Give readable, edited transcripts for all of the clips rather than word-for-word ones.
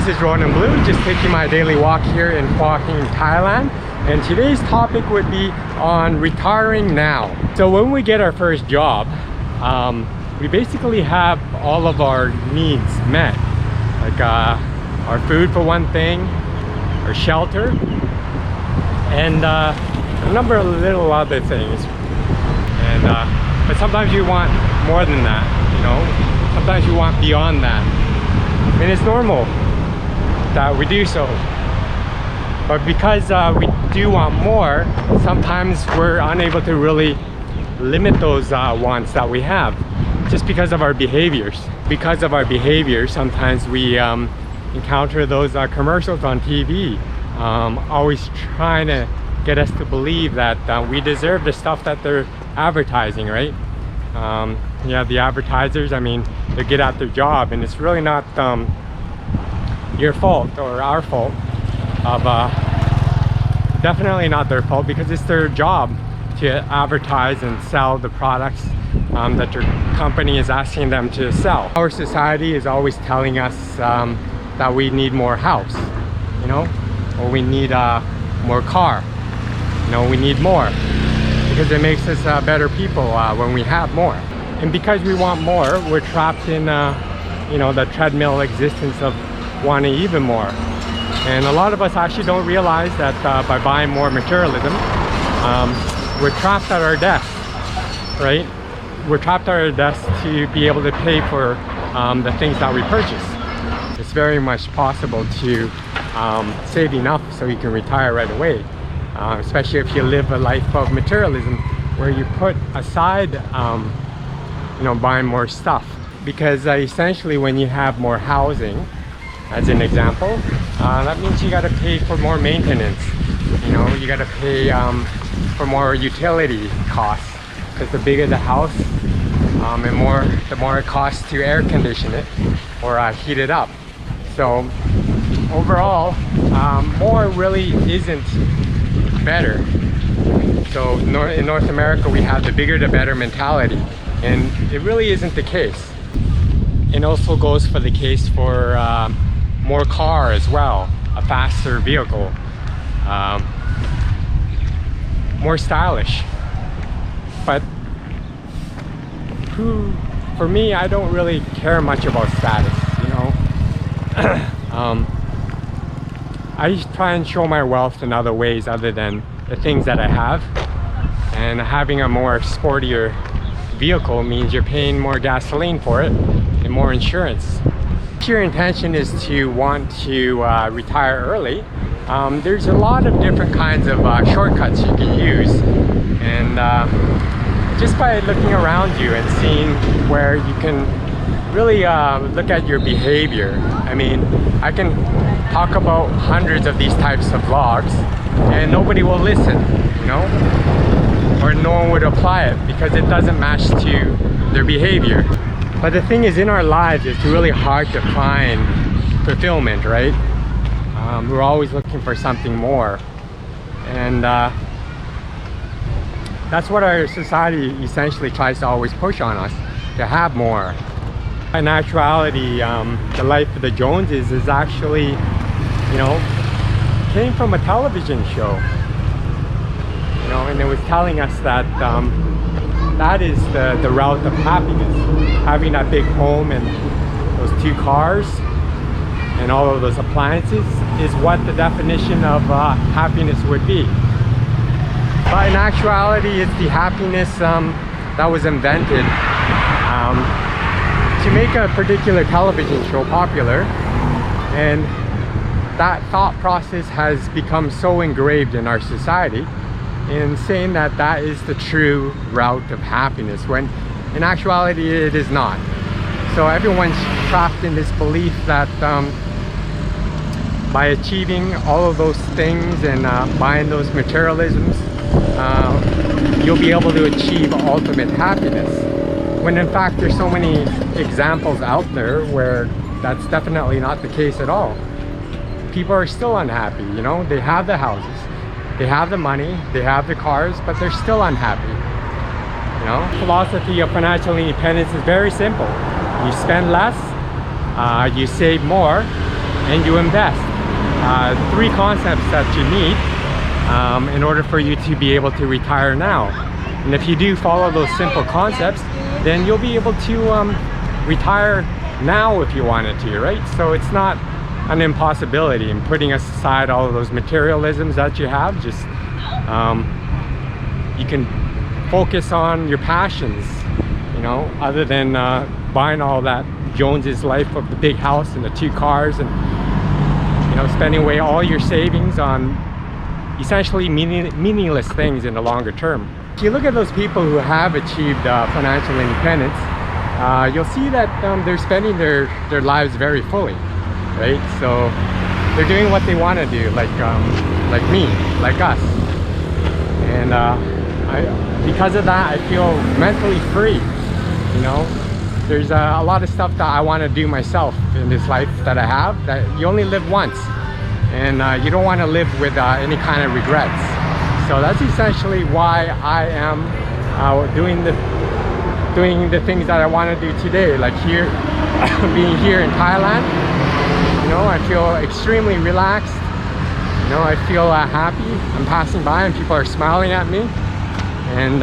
this is Ronan Blue, just taking my daily walk here in Hua Hin, Thailand. And today's topic would be on retiring now. So when we get our first job, we basically have all of our needs met. Like our food for one thing, our shelter, and a number of little other things. And but sometimes you want more than that, you know? Sometimes you want beyond that. And it's normal that we do so. But because we do want more, sometimes we're unable to really limit those wants that we have, just because of our behaviors. Because of our behaviors, sometimes we encounter those commercials on TV, always trying to get us to believe that we deserve the stuff that they're advertising, right? Yeah, the advertisers, I mean, they get at their job, and it's really not your fault or our fault. Definitely not their fault, because it's their job to advertise and sell the products that your company is asking them to sell. Our society is always telling us that we need more house, you know, or we need more car, you know, we need more, because it makes us better people when we have more. And because we want more, we're trapped in you know, the treadmill existence of wanting even more. And a lot of us actually don't realize that by buying more materialism, we're trapped at our desk, right? We're trapped at our desk to be able to pay for the things that we purchase. It's very much possible to save enough so you can retire right away, especially if you live a life of materialism where you put aside you know, buying more stuff. Because essentially when you have more housing, as an example, that means you got to pay for more maintenance. You know, you got to pay for more utility costs, because the bigger the house, and the more it costs to air condition it or heat it up. So overall, more really isn't better. So in North America, we have the bigger the better mentality, and it really isn't the case. It also goes for the case for more car as well, a faster vehicle, more stylish. But for me, I don't really care much about status, you know. I just try and show my wealth in other ways other than the things that I have. And having a more sportier vehicle means you're paying more gasoline for it and more insurance. If your intention is to want to retire early, there's a lot of different kinds of shortcuts you can use. And just by looking around you and seeing where you can really look at your behavior. I mean, I can talk about hundreds of these types of vlogs and nobody will listen, you know? Or no one would apply it because it doesn't match to their behavior. But the thing is, in our lives, it's really hard to find fulfillment, right? We're always looking for something more. And that's what our society essentially tries to always push on us, to have more. In actuality, the life of the Joneses is actually, you know, came from a television show. You know, and it was telling us that that is the route of happiness. Having that big home and those 2 cars and all of those appliances is what the definition of happiness would be. But in actuality, it's the happiness that was invented to make a particular television show popular. And that thought process has become so engraved in our society, in saying that that is the true route of happiness, when in actuality it is not. So everyone's trapped in this belief that by achieving all of those things and buying those materialisms, you'll be able to achieve ultimate happiness. When in fact there's so many examples out there where that's definitely not the case at all. People are still unhappy, you know, they have the houses, they have the money, they have the cars, but they're still unhappy. You know, philosophy of financial independence is very simple. You spend less, you save more, and you invest. Three concepts that you need in order for you to be able to retire now. And if you do follow those simple concepts, then you'll be able to retire now if you wanted to, right? So it's not an impossibility. And putting aside all of those materialisms that you have, just you can focus on your passions, you know, other than buying all that Jones's life of the big house and the 2 cars, and you know, spending away all your savings on essentially meaningless things in the longer term. If you look at those people who have achieved financial independence, you'll see that they're spending their lives very fully, right? So they're doing what they want to do, like me, like us. And because of that, I feel mentally free. You know, there's a lot of stuff that I want to do myself in this life that I have, that you only live once, and you don't want to live with any kind of regrets. So that's essentially why I am doing the things that I want to do today. Like here, being here in Thailand, you know, I feel extremely relaxed. You know, I feel happy. I'm passing by and people are smiling at me, and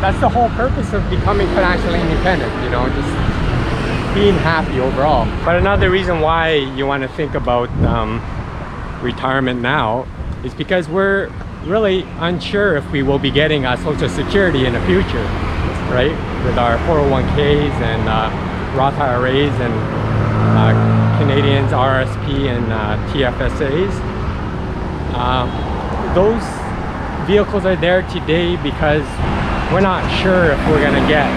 that's the whole purpose of becoming financially independent, you know, just being happy overall. But another reason why you want to think about retirement now is because we're really unsure if we will be getting Social Security in the future, right? With our 401ks and Roth IRAs and Canadians RSP and TFSAs. Those vehicles are there today because we're not sure if we're going to get,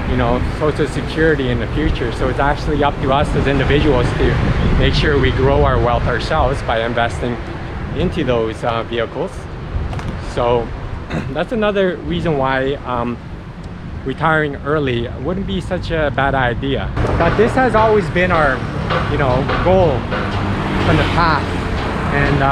you know, Social Security in the future. So it's actually up to us as individuals to make sure we grow our wealth ourselves by investing into those vehicles. So that's another reason why retiring early wouldn't be such a bad idea. But this has always been our, you know, goal from the past. And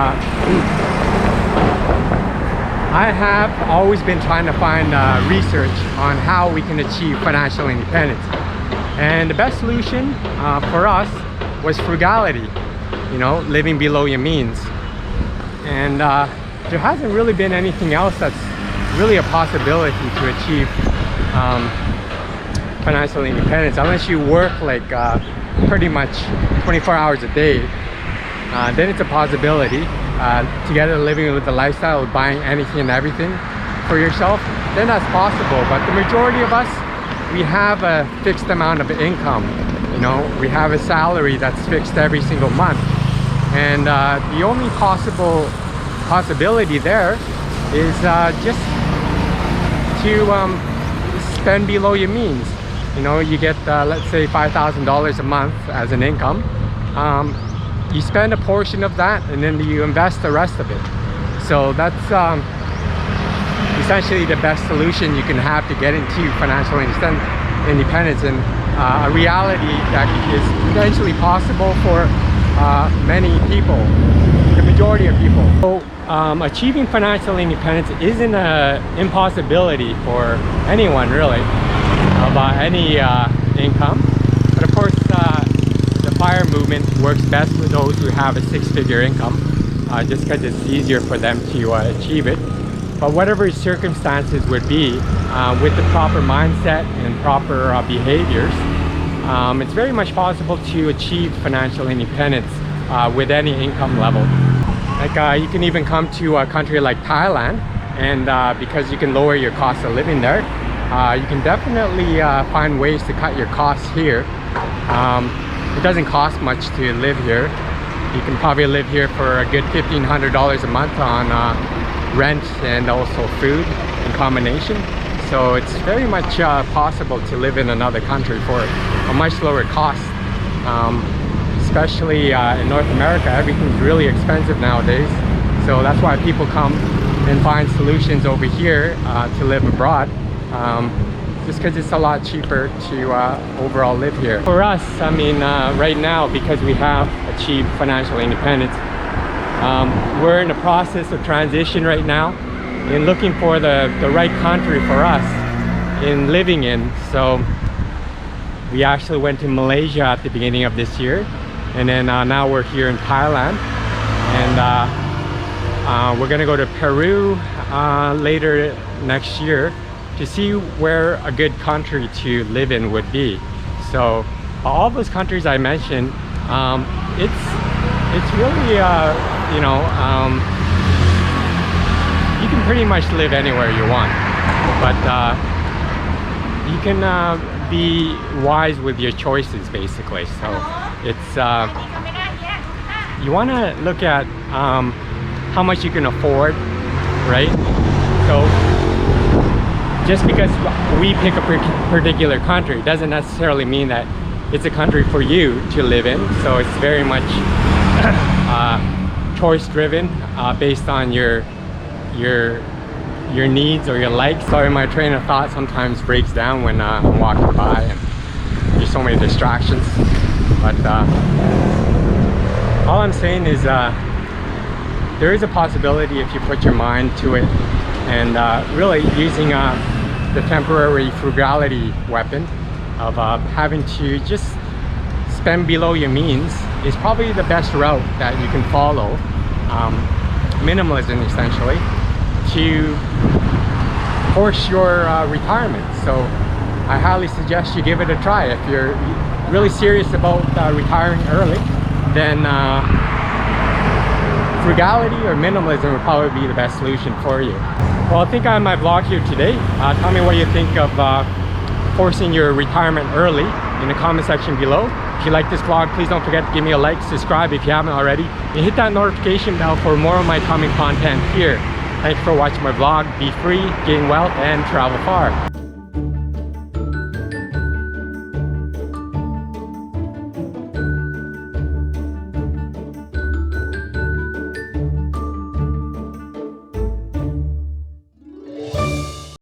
I have always been trying to find research on how we can achieve financial independence. And the best solution for us was frugality, you know, living below your means. And there hasn't really been anything else that's really a possibility to achieve financial independence, unless you work like pretty much 24 hours a day. Then it's a possibility. Together living with the lifestyle of buying anything and everything for yourself, then that's possible. But the majority of us, we have a fixed amount of income. You know, we have a salary that's fixed every single month, and the only possibility there is just to spend below your means. You know, you get let's say $5,000 a month as an income. You spend a portion of that and then you invest the rest of it. So that's essentially the best solution you can have to get into financial independence, and a reality that is potentially possible for many people, the majority of people. So achieving financial independence isn't an impossibility for anyone really, of any income. But of course, the FIRE movement works best with those who have a 6-figure income, just because it's easier for them to achieve it. But whatever circumstances would be, with the proper mindset and proper behaviors, it's very much possible to achieve financial independence with any income level. Like you can even come to a country like Thailand, and because you can lower your cost of living there, you can definitely find ways to cut your costs here. It doesn't cost much to live here. You can probably live here for a good $1,500 a month on rent and also food in combination. So it's very much possible to live in another country for a much lower cost. Especially in North America, everything's really expensive nowadays. So that's why people come and find solutions over here to live abroad. Just because it's a lot cheaper to overall live here. For us, I mean, right now, because we have achieved financial independence, we're in the process of transition right now in looking for the right country for us in living in. So We actually went to Malaysia at the beginning of this year, and then now we're here in Thailand, and we're gonna go to Peru later next year to see where a good country to live in would be. So all those countries I mentioned, it's really you know, you can pretty much live anywhere you want, but you can be wise with your choices basically. So it's you want to look at how much you can afford, right? So just because we pick a particular country doesn't necessarily mean that it's a country for you to live in. So it's very much choice driven, based on your needs or your likes. Sorry, my train of thought sometimes breaks down when I'm walking by and there's so many distractions. But all I'm saying is there is a possibility if you put your mind to it, and really using the temporary frugality weapon of having to just spend below your means is probably the best route that you can follow. Minimalism essentially, to force your retirement. So I highly suggest you give it a try. If you're really serious about retiring early, then frugality or minimalism would probably be the best solution for you. Well, I think I have my vlog here today. Tell me what you think of forcing your retirement early in the comment section below. If you like this vlog, please don't forget to give me a like, subscribe if you haven't already, and hit that notification bell for more of my coming content here. Thanks for watching my vlog. Be free, gain wealth, and travel far.